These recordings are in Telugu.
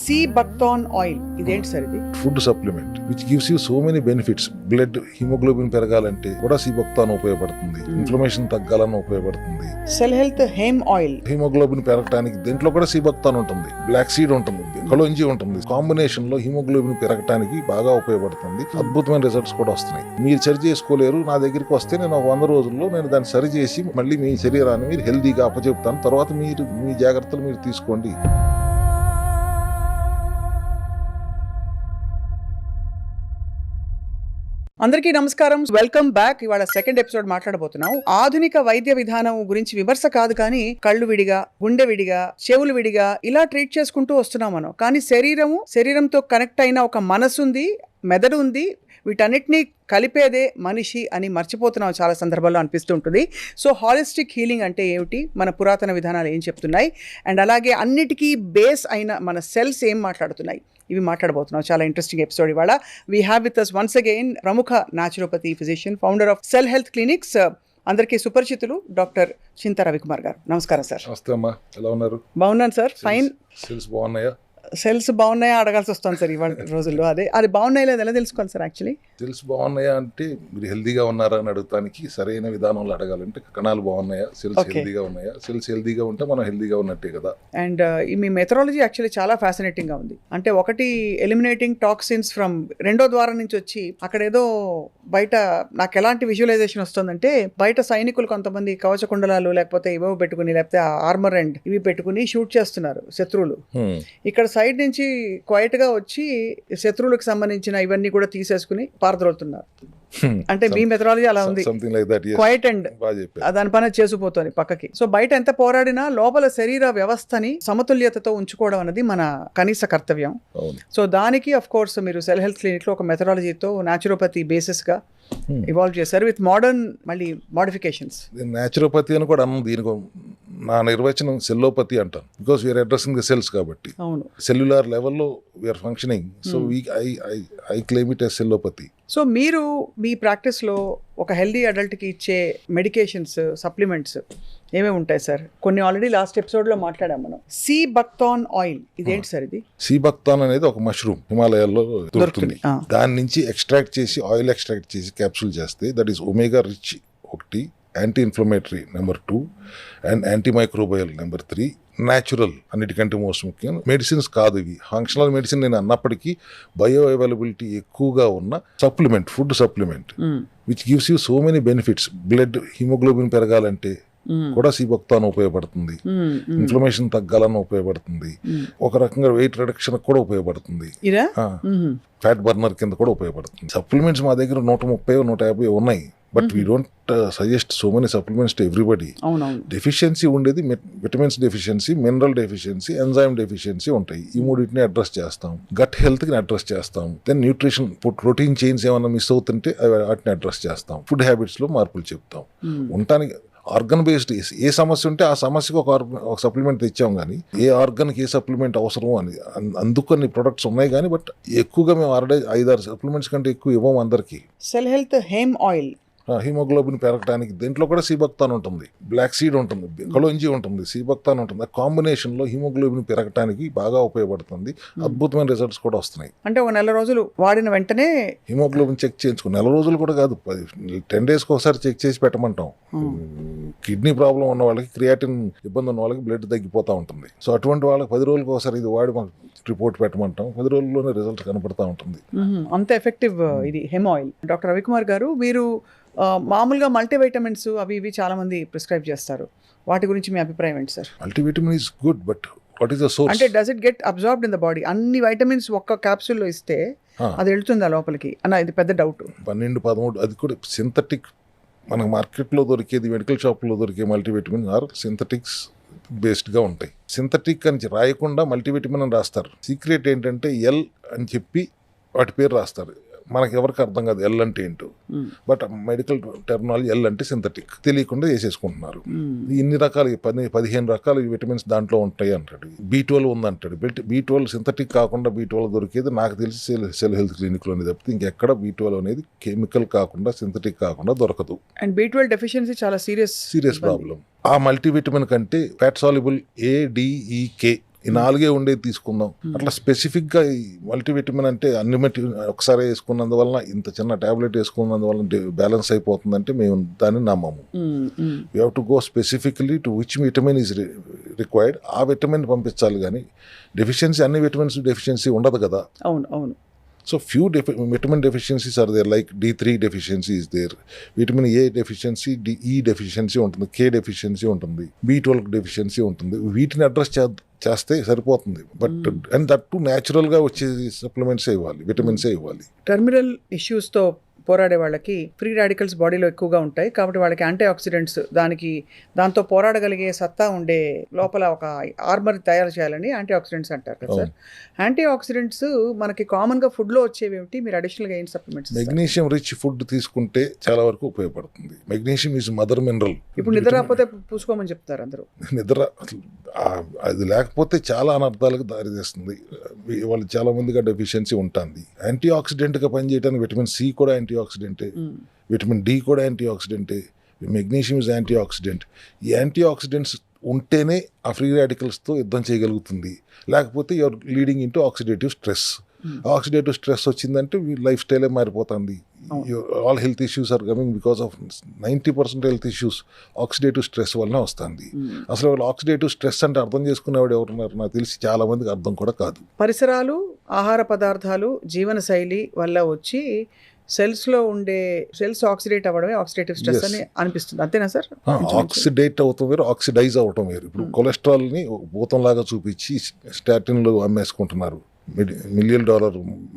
సీ బక్థాన్ ఆయిల్ ఇదేంటి సార్ ఇది? Food supplement which gives you so many benefits. Blood haemoglobin పెరగాలంటే కూడా సీ బక్థాన్ ఉపయోగపడుతుంది. ఇన్ఫ్లమేషన్ తగ్గాలని ఉపయోగపడుతుంది. Cell health hem oil haemoglobin పెరగడానికి దీంట్లో కూడా సీ బక్థాన్ ఉంటుంది. బ్లాక్ సీడ్ ఉంటుంది, కలోంజీ ఉంటుంది. కాంబినేషన్ లో హిమోగ్లోబిన్ పెరగడానికి బాగా ఉపయోగపడుతుంది. అద్భుతమైన రిజల్ట్స్ కూడా వస్తున్నాయి. మీరు సరి చేసుకోలేరు, నా దగ్గరికి వస్తే నేను ఒక 100 రోజుల్లో నేను దాన్ని సరి చేసి మళ్ళీ మీ శరీరాన్ని మీరు హెల్దీగా అప్పచెప్తాను. తర్వాత మీరు మీ జాగ్రత్తలు మీరు తీసుకోండి. అందరికీ నమస్కారం, వెల్కమ్ బ్యాక్. ఇవాళ సెకండ్ ఎపిసోడ్ మాట్లాడబోతున్నాం. ఆధునిక వైద్య విధానం గురించి విమర్శ కాదు, కానీ కళ్ళు విడిగా, గుండె విడిగా, చెవులు విడిగా ఇలా ట్రీట్ చేసుకుంటూ వస్తున్నాం మనం. కానీ శరీరంతో కనెక్ట్ అయిన ఒక మనసు ఉంది, మెదడు ఉంది. వీటన్నిటినీ కలిపేదే మనిషి అని మర్చిపోతున్నాం చాలా సందర్భాల్లో అనిపిస్తుంటుంది. సో హాలిస్టిక్ హీలింగ్ అంటే ఏమిటి, మన పురాతన విధానాలు ఏం చెప్తున్నాయి, అండ్ అలాగే అన్నిటికీ బేస్ అయిన మన సెల్స్ ఏం మాట్లాడుతున్నాయి, ఇవి మాట్లాడబోతున్నాం. చాలా ఇంట్రెస్టింగ్ ఎపిసోడ్ ఇవాళ. We have with us once again ప్రముఖ naturopathy physician, founder of cell health clinics, అందరికీ సుపరిచితులు డాక్టర్ చింతా రవికుమార్ గారు. నమస్కారం సార్. నమస్తే అమ్మా, ఎలా ఉన్నారు? బాగున్నాను సార్, ఫైన్. సెల్స్ బాగున్నాయా? సెల్స్ బాగున్నాయా అడగాల్సి వస్తుంది సార్ ఇవాళ రోజుల్లో. అది బాగున్నాయి లేదా ఎలా తెలుసుకోవాలి సార్? యాక్చువల్లీ సెల్స్ బాగున్నాయా అంటే మీరు హెల్దీగా ఉన్నారా అని అడగటానికి సరైన విధానంలో అడగాలంటే కణాలు బాగున్నాయా, సెల్స్ హెల్దీగా ఉన్నాయా. సెల్స్ హెల్దీగా ఉంటే మనం హెల్దీగా ఉన్నట్టే కదా. అండ్ మీ మెథడాలజీ యాక్చువల్లీ చాలా ఫ్యాసినేటింగ్ గా ఉంది. అంటే ఒకటి ఎలిమినేటింగ్ టాక్సిన్స్ ఫ్రమ్ రెండో ద్వారం నుంచి వచ్చి అక్కడ ఏదో బయట నాకు ఎలాంటి విజువలైజేషన్ వస్తుందంటే, బయట సైనికులు కొంతమంది కవచ కుండలాలు లేకపోతే ఇవో పెట్టుకుని లేకపోతే ఆర్మర్ అండ్ ఇవి పెట్టుకుని షూట్ చేస్తున్నారు శత్రువులు. ఇక్కడ సైడ్ నుంచి క్వైట్ గా వచ్చి శత్రువులకు సంబంధించిన ఇవన్నీ కూడా తీసేసుకుని పారద్రోలుతున్నారు. అంటే మీ మెథడాలజీ అలా ఉంది, క్వైట్ అండ్ దాని పని చేసిపోతుంది పక్కకి. సో బయట ఎంత పోరాడినా లోపల శరీర వ్యవస్థని సమతుల్యతతో ఉంచుకోవడం అనేది మన కనీస కర్తవ్యం. సో దానికి అఫ్ కోర్స్ మీరు సెల్ హెల్త్ క్లినిక్ లో ఒక మెథడాలజీతో న్యాచురోపతి బేసిస్ గా ఇవాల్వ్ చేశారు విత్ మోడర్న్ మళ్ళీ మోడిఫికేషన్స్. న్యాచురోపతి అని కూడా అన్నాం. దీనికి నా నిర్వచనం సెల్లోపతి అంటాను, because we are addressing the cells కాబట్టి. అవును, సెల్యులార్ లెవెల్లో we are functioning. So I claim it as cellopathy. So మీరు మీ ప్రాక్టీస్లో ఒక హెల్దీ అడల్ట్కి ఇచ్చే మెడికేషన్స్, సప్లిమెంట్స్ ఏమేమి ఉంటాయి సార్? కొన్ని ఆల్రెడీ లాస్ట్ ఎపిసోడ్లో మాట్లాడాం మనం. సీ బక్థాన్ ఆయిల్ ఇదేంటి సార్ ఇది? సీ బక్థాన్ అనేది ఒక మష్రూమ్ హిమాలయాల్లో దొరుకుతుంది. దాని నుంచి ఎక్స్ట్రాక్ట్ చేసి ఆయిల్ ఎక్స్ట్రాక్ట్ చేసి క్యాప్సూల్ చేస్తే దట్ ఈస్ ఒమేగా రిచ్ ఒకటి, anti inflammatory number 2 and anti microbial number 3, natural అన్నిటికంటే మోస్ట్ ముఖ్యం. మెడిసిన్స్ కాదు ఇవి, ఫంక్షనల్ మెడిసిన్ నేను అన్నప్పటికీ బయో అవైలబిలిటీ ఎక్కువగా ఉన్న supplement, food supplement which gives you so many benefits. Blood haemoglobin పెరగాలంటే కూడా సీ బక్థాన్ ఉపయోగపడుతుంది. ఇన్ఫ్లమేషన్ తగ్గాలని ఉపయోగపడుతుంది. ఒక రకంగా వెయిట్ రిడక్షన్ కూడా ఉపయోగపడుతుంది. ఫ్యాట్ బర్నర్ కింద కూడా ఉపయోగపడుతుంది. సప్లిమెంట్స్ మా దగ్గర 130, 150 ఉన్నాయి. But we don't suggest so many supplements to everybody. Deficiency ఉండేది vitamins deficiency, mineral deficiency, enzyme deficiency ఉంటాయి. ఈ మూడింటిని అడ్రస్ చేస్తాం. గట్ హెల్త్ని అడ్రస్ చేస్తాం. దెన్ న్యూట్రిషన్, ప్రోటీన్ చైన్స్ ఏమైనా మిస్ అవుతుంటే వాటిని అడ్రస్ చేస్తాం. ఫుడ్ హ్యాబిట్స్లో మార్పులు చెప్తాం. ఉండటానికి ఆర్గన్ బేస్డ్ ఏ సమస్య ఉంటే ఆ సమస్యకు ఒక సప్లిమెంట్ తెచ్చాం, కానీ ఏ ఆర్గన్కి ఏ సప్లిమెంట్ అవసరం అని అందుకని ప్రొడక్ట్స్ ఉన్నాయి. కానీ బట్ ఎక్కువగా మేము 5-6 సప్లిమెంట్స్ కంటే ఎక్కువ ఇవ్వము అందరికి. Cell health hem oil haemoglobin పెరగడానికి దీంట్లో కూడా సీ బక్థాన్ ఉంటుంది, బ్లాక్ సీడ్ ఉంటుంది, కలోంజీ ఉంటుంది, సీ బక్థాన్ ఉంటుంది. ఆ కాంబినేషన్ లో హిమోగ్లోబిన్ పెరగడానికి బాగా ఉపయోగపడుతుంది. అద్భుతమైన రిజల్ట్స్ కూడా వస్తున్నాయి. అంటే ఒక నెల రోజులు వాడిన వెంటనే హిమోగ్లోబిన్ చెక్ చేయించుకో. నెల రోజులు కూడా కాదు, 10 డేస్కి ఒకసారి చెక్ చేసి పెట్టమంటాం. కిడ్నీ ప్రాబ్లం ఉన్న వాళ్ళకి, క్రియాటిన్ ఇబ్బంది ఉన్న వాళ్ళకి బ్లడ్ తగ్గిపోతూ ఉంటుంది. సో అటువంటి వాళ్ళకి 10 రోజులకు ఒకసారి ఇది వాడి మాకు రిపోర్ట్ పెట్టమంటాం. 10 రోజుల్లోనే రిజల్ట్ కనపడతా ఉంటుంది. అంత ఎఫెక్టివ్ ఇది హెమ్ ఆయిల్. డాక్టర్ రవికుమార్ గారు, మీరు మామూలుగా మల్టీవైటమిన్స్ అవి ఇవి చాలా మంది ప్రిస్క్రైబ్ చేస్తారు. వాటి గురించి మీ అభిప్రాయం ఏంటి sir? Multivitamin is good, but what is the source? అంటే does it get absorbed in the body? అన్ని వైటమిన్స్ ఒక్క క్యాప్సూల్లో ఇస్తే అది వెళ్తుందా లోపలికి అన్న? ఇది పెద్ద డౌట్. 12-13 అది కూడా సింథటిక్. మనకు మార్కెట్లో దొరికేది, మెడికల్ షాప్లో దొరికే మల్టీవిటమిన్ ఆర్ సింథటిక్స్ బేస్డ్గా ఉంటాయి. సింథటిక్ అని రాయకుండా మల్టీవిటమిన్ అని రాస్తారు. సీక్రెట్ ఏంటంటే ఎల్ అని చెప్పి వాటి పేరు రాస్తారు. మనకి ఎవరికి అర్థం కాదు ఎల్ అంటే ఏంటో. బట్ మెడికల్ టెర్మినాలజీ ఎల్ అంటే సింథటిక్, తెలియకుండా వేసేసుకుంటున్నారు. ఇన్ని రకాలు 15 రకాల విటమిన్స్ దాంట్లో ఉంటాయి అంటాడు. B12 ఉందంటాడు. B12 సింథటిక్ కాకుండా B12 దొరికేది నాకు తెలిసి సెల్ హెల్త్ క్లినిక్లోనే తప్పితే ఇంకెక్కడ B12 అనేది కెమికల్ కాకుండా, సింథటిక్ కాకుండా దొరకదు. అండ్ B12 డెఫిషియన్సీ చాలా సీరియస్ ప్రాబ్లం. ఆ మల్టీవిటమిన్ కంటే ఫ్యాట్ సాల్యుబుల్ ADEK ఈ 4 ఉండేది తీసుకుందాం. అట్లా స్పెసిఫిక్గా ఈ మల్టీవిటమిన్ అంటే అన్ని ఒకసారి వేసుకున్నందువలన ఇంత చిన్న టాబ్లెట్ వేసుకున్నందువలన బ్యాలెన్స్ అయిపోతుందంటే మేము దాన్ని నమ్మము. You have to go specifically to which vitamin is required, ఆ విటమిన్ పంపించాలి. కానీ డెఫిషియన్సీ అన్ని విటమిన్స్ డెఫిషియన్సీ ఉండదు కదా. అవును. So few vitamin deficiencies are there, like D3 deficiency is there, vitamin A deficiency, E deficiency ఉంటుంది, K deficiency ఉంటుంది, B12 deficiency ఉంటుంది. వీటిని అడ్రస్ చేస్తే సరిపోతుంది. బట్ అండ్ దట్ టు న్యాచురల్గా వచ్చే సప్లిమెంట్సే ఇవ్వాలి, విటమిన్సే ఇవ్వాలి. టెర్మినల్ ఇష్యూస్తో పోరాడే వాళ్ళకి ఫ్రీ రాడికల్స్ బాడీలో ఎక్కువగా ఉంటాయి కాబట్టి వాళ్ళకి యాంటీ ఆక్సిడెంట్స్ దాంతో పోరాడగలిగే సత్తా ఉండే లోపల ఒక ఆర్మర్ తయారు చేయాలని యాంటీ ఆక్సిడెంట్స్ అంటారు కదా సార్. యాంటీ ఆక్సిడెంట్స్ మనకి కామన్గా ఫుడ్లో వచ్చేవి ఏమిటి? మీరు అడిషనల్గా ఏం సప్లిమెంట్స్? మెగ్నీషియం రిచ్ ఫుడ్ తీసుకుంటే చాలా వరకు ఉపయోగపడుతుంది. Magnesium is mother mineral. ఇప్పుడు నిద్ర రాకపోతే పూసుకోమని చెప్తారు అందరూ. నిద్ర అది లేకపోతే చాలా అనర్థాలకు దారితీస్తుంది. వాళ్ళు చాలా మందిగా డెఫిషియన్సీ ఉంటుంది. యాంటీ ఆక్సిడెంట్గా పనిచేయడానికి విటమిన్ సి కూడా యాంటీ ఆక్సిడెంటే, విటమిన్ డి కూడా యాంటీ ఆక్సిడెంటే, మెగ్నీషియం ఇస్ యాంటీ ఆక్సిడెంట్. ఈ యాంటీ ఆక్సిడెంట్స్ ఉంటేనే ఆ ఫ్రీ రాడికల్స్తో యుద్ధం చేయగలుగుతుంది. లేకపోతే you're leading into oxidative stress. Oxidative stress వచ్చిందంటే లైఫ్ స్టైలే మారిపోతుంది. All health issues are coming because of 90% health issues oxidative stress వల్లనే వస్తుంది. అసలు వాళ్ళు ఆక్సిడేటివ్ స్ట్రెస్ అంటే అర్థం చేసుకునేవాడు ఎవరున్నారు? నాకు తెలిసి చాలా మందికి అర్థం కూడా కాదు. పరిసరాలు, ఆహార పదార్థాలు, జీవన శైలి వల్ల వచ్చి సెల్స్లో ఉండే సెల్స్ ఆక్సిడేట్ అవ్వడమే ఆక్సిడేటివ్ స్ట్రెస్ అని అనిపిస్తుంది. అంతేనా సార్? ఆక్సిడేట్ అవటం వేరు, ఆక్సిడైజ్ అవటం వేరు. ఇప్పుడు కొలెస్ట్రాల్ని భూతంలాగా చూపించి స్టాటిన్లు అమ్మేసుకుంటున్నారు. $1 మిలియన్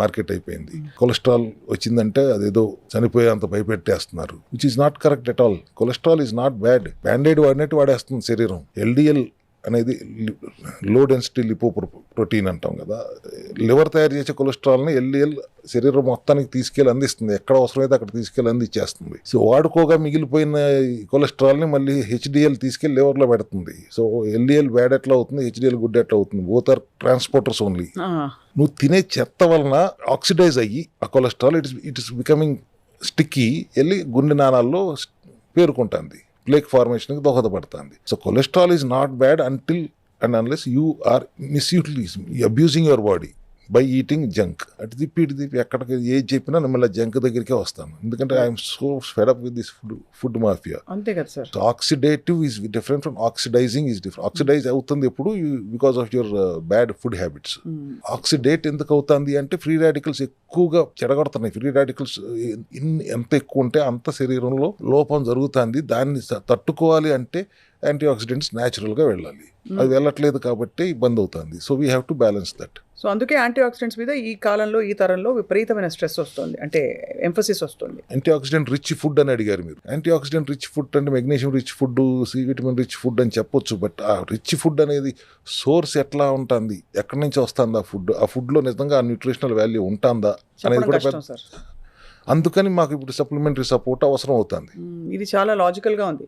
మార్కెట్ అయిపోయింది. కొలెస్ట్రాల్ వచ్చిందంటే అదేదో చనిపోయేంత భయపెట్టేస్తున్నారు, which is not correct at all. Cholesterol is not bad. Bandaid వాడినట్టు వాడేస్తుంది శరీరం. LDL అనేది లో డెన్సిటీ లిపోప్రోటీన్ అంటాం కదా. లివర్ తయారు చేసే కొలెస్ట్రాల్ని LDL శరీరం మొత్తానికి తీసుకెళ్ళి అందిస్తుంది. ఎక్కడ అవసరమైతే అక్కడ తీసుకెళ్ళి అందించేస్తుంది. సో వాడుకోగా మిగిలిపోయిన కొలెస్ట్రాల్ని మళ్ళీ HDL తీసుకెళ్ళి లివర్లో పెడుతుంది. సో LDL బ్యాడ్ ఎట్లా అవుతుంది, HDL గుడ్ ఎట్లా అవుతుంది? Both are transporters only. నువ్వు తినే చెత్త వలన ఆక్సిడైజ్ అయ్యి ఆ cholesterol it is becoming sticky, వెళ్ళి గుండె నాళాల్లో పేరుకుంటుంది, ప్లేక్ ఫార్మేషన్కి దోహదపడుతుంది. So cholesterol is not bad until and unless you are abusing your body by eating junk. అటు తిప్పి ఎక్కడికి ఏది చెప్పినా మళ్ళీ జంక్ దగ్గరికే వస్తాను. ఎందుకంటే I'm so fed up with this food mafia. అంతే కదా sir. So oxidative is different from oxidising is different. Oxidise అవుతుంది ఎప్పుడు? Because of your bad food habits. Oxidate ఎందుకు అవుతుంది అంటే ఫ్రీ రాడికల్స్ ఎక్కువగా చెడగొడుతున్నాయి. ఫ్రీ రాడికల్స్ ఎంత ఎక్కువ ఉంటే అంత శరీరంలో లోపం జరుగుతుంది. దాన్ని తట్టుకోవాలి అంటే యాంటీ ఆక్సిడెంట్స్ న్యాచురల్గా వెళ్ళాలి. అది వెళ్ళట్లేదు కాబట్టి ఇబ్బంది అవుతుంది. So we have to balance that. So అందుకే యాంటీ ఆక్సిడెంట్స్ మీద ఈ కాలంలో, ఈ తరంలో విపరీతమైన స్ట్రెస్ వస్తుంది, అంటే ఎంఫసిస్ వస్తుంది. యాంటీ ఆక్సిడెంట్ రిచ్ ఫుడ్ అని అడిగారు మీరు. యాంటీ ఆక్సిడెంట్ రిచ్ ఫుడ్ అంటే magnesium rich food, C vitamin rich food అని చెప్పొచ్చు. బట్ ఆ రిచ్ ఫుడ్ అనేది సోర్స్ ఎట్లా ఉంటుంది, ఎక్కడి నుంచి వస్తుంది ఆ ఫుడ్లో నిజంగా ఆ న్యూట్రిషనల్ వాల్యూ ఉంటుందా అనేది కూడా సార్. అందుకని మాకు ఇప్పుడు సప్లిమెంటరీ సపోర్ట్ అవసరం అవుతుంది. ఇది చాలా లాజికల్గా ఉంది.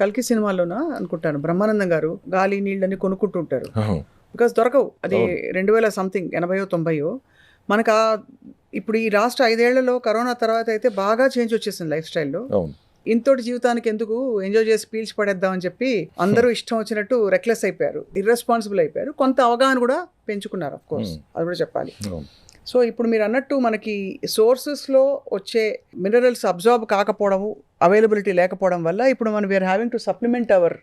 కల్కి సినిమాలోనా అనుకుంటాను, బ్రహ్మానందం గారు గాలి నీళ్ళని కొనుక్కుంటుంటారు, బికాస్ దొరకవు. అది 2000 సంథింగ్ 80 90. మనకు ఇప్పుడు ఈ లాస్ట్ 5 ఏళ్లలో కరోనా తర్వాత అయితే బాగా చేంజ్ వచ్చేసింది లైఫ్ స్టైల్లో. ఇంతటి జీవితానికి ఎందుకు, ఎంజాయ్ చేసి పీల్చి పడేద్దామని చెప్పి అందరూ ఇష్టం వచ్చినట్టు రెక్లెస్ అయిపోయారు, ఇర్రెస్పాన్సిబుల్ అయిపోయారు. కొంత అవగాహన కూడా పెంచుకున్నారు, ఆఫ్ కోర్స్, అది కూడా చెప్పాలి. సో ఇప్పుడు మీరు అన్నట్టు మనకి సోర్సెస్లో వచ్చే మినరల్స్ అబ్జార్బ్ కాకపోవడము, అవైలబిలిటీ లేకపోవడం వల్ల ఇప్పుడు మనం we are having to supplement our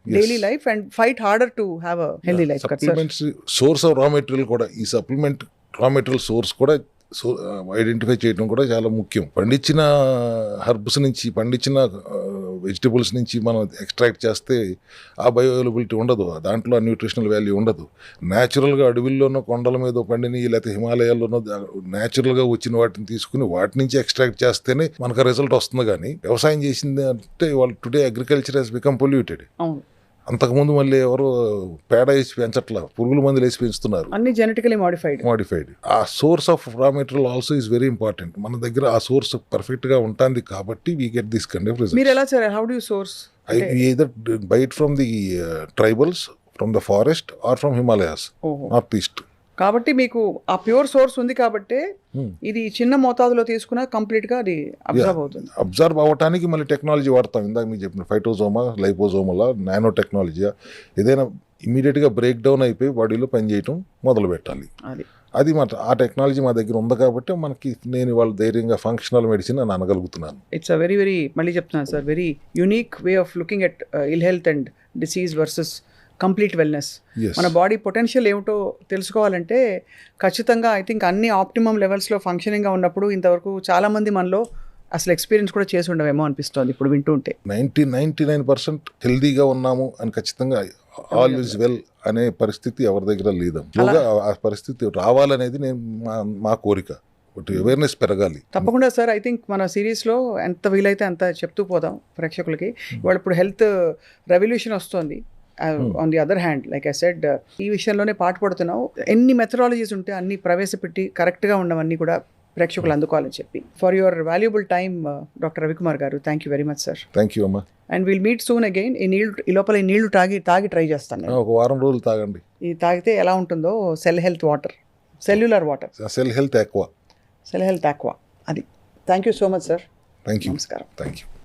daily life and fight harder to have a healthy life. Supplements source of raw material కూడా, ఈ సప్లిమెంట్ రా మెటీరియల్ సోర్స్ కూడా ఐడెంటిఫై చేయడం కూడా చాలా ముఖ్యం. పండించిన హర్బ్స్ నుంచి, పండించిన వెజిటబుల్స్ నుంచి మనం ఎక్స్ట్రాక్ట్ చేస్తే ఆ బయో అవైలబిలిటీ ఉండదు, దాంట్లో ఆ న్యూట్రిషనల్ వాల్యూ ఉండదు. న్యాచురల్గా అడవిల్లోనో కొండల మీద పండిని, లేకపోతే హిమాలయాల్లోనో న్యాచురల్గా వచ్చిన వాటిని తీసుకుని వాటి నుంచి ఎక్స్ట్రాక్ట్ చేస్తేనే మనకు రిజల్ట్ వస్తుంది. కానీ వ్యవసాయం చేసింది అంటే వాళ్ళు today agriculture has become polluted. అంతకుముందు మళ్ళీ ఎవరు పేడ వేసి పెంచట్లా, పురుగుల మందులు వేసి పెంచుతున్నారు, అన్ని జెనెటికలీ మాడిఫైడ్. ఆ source of raw material also is very important. మన దగ్గర ఆ సోర్స్ పర్ఫెక్ట్ గా ఉంటుంది కాబట్టి we get this kind of results. మీరు ఎలా sir, how do you source? either buy it from the tribals, from the forest, or from Himalayas, northeast. కాబట్టి మీకు ఆ ప్యూర్ సోర్స్ ఉంది కాబట్టి Hmm. ఇది చిన్న మోతాదులో తీసుకున్నా కంప్లీట్గా అది అబ్జర్వ్ అవుతుంది. అబ్జర్వ్ అవ్వటానికి మళ్ళీ టెక్నాలజీ వాడతాం. ఇందాక మీకు చెప్పిన ఫైటోజోమా, లైపోజోమలా, నానో టెక్నాలజీయా, ఏదైనా ఇమీడియట్గా బ్రేక్ డౌన్ అయిపోయి బాడీలో పనిచేయటం మొదలు పెట్టాలి. అది ఆ టెక్నాలజీ మా దగ్గర ఉంది కాబట్టి మనకి నేను వాళ్ళ ధైర్యంగా ఫంక్షనల్ మెడిసిన్ అని అనగలుగుతున్నాను. ఇట్స్ అ వెరీ వెరీ మళ్ళీ చెప్తున్నాను sir, very unique way of looking at ill health and disease versus complete wellness. Yes. మన బాడీ పొటెన్షియల్ ఏమిటో తెలుసుకోవాలంటే ఖచ్చితంగా ఐ థింక్ అన్ని ఆప్టిమమ్ లెవెల్స్లో ఫంక్షనింగ్గా ఉన్నప్పుడు ఇంతవరకు చాలామంది మనలో అసలు ఎక్స్పీరియన్స్ కూడా చేసి ఉండవేమో అనిపిస్తుంది ఇప్పుడు వింటూ ఉంటే. 99% హెల్దీగా ఉన్నాము అని ఖచ్చితంగా ఆల్ ఈజ్ వెల్ అనే పరిస్థితి ఎవరి దగ్గర లేదు. ఆ పరిస్థితి రావాలనేది మా కోరిక. అవేర్నెస్ పెరగాలి తప్పకుండా సార్. ఐ థింక్ మన సిరీస్లో ఎంత వీలైతే అంత చెప్తూ పోదాం ప్రేక్షకులకి. ఇవాళ ఇప్పుడు హెల్త్ రెవల్యూషన్ వస్తుంది. On the other hand like I said ఈ విషయంలోనే పాటుపడుతున్నావు. ఎన్ని మెథడాలజీస్ ఉంటే అన్ని ప్రవేశపెట్టి కరెక్ట్గా ఉన్నవన్నీ కూడా ప్రేక్షకులు అందుకోవాలని చెప్పి. For your valuable time doctor Ravikumar గారు, thank you very much sir. Thank you అమ్మా. And will meet soon again. ఈ లోపల ఈ నీళ్లు తాగి ట్రై చేస్తాను నేను. ఒక వారం రోజులు తాగండి. ఇది తాగితే ఎలా ఉంటుందో సెల్యులర్ వాటర్ సెల్ హెల్త్ ఎక్కువ. అది. Thank you so much sir. Thank you. నమస్కారం. Thank you.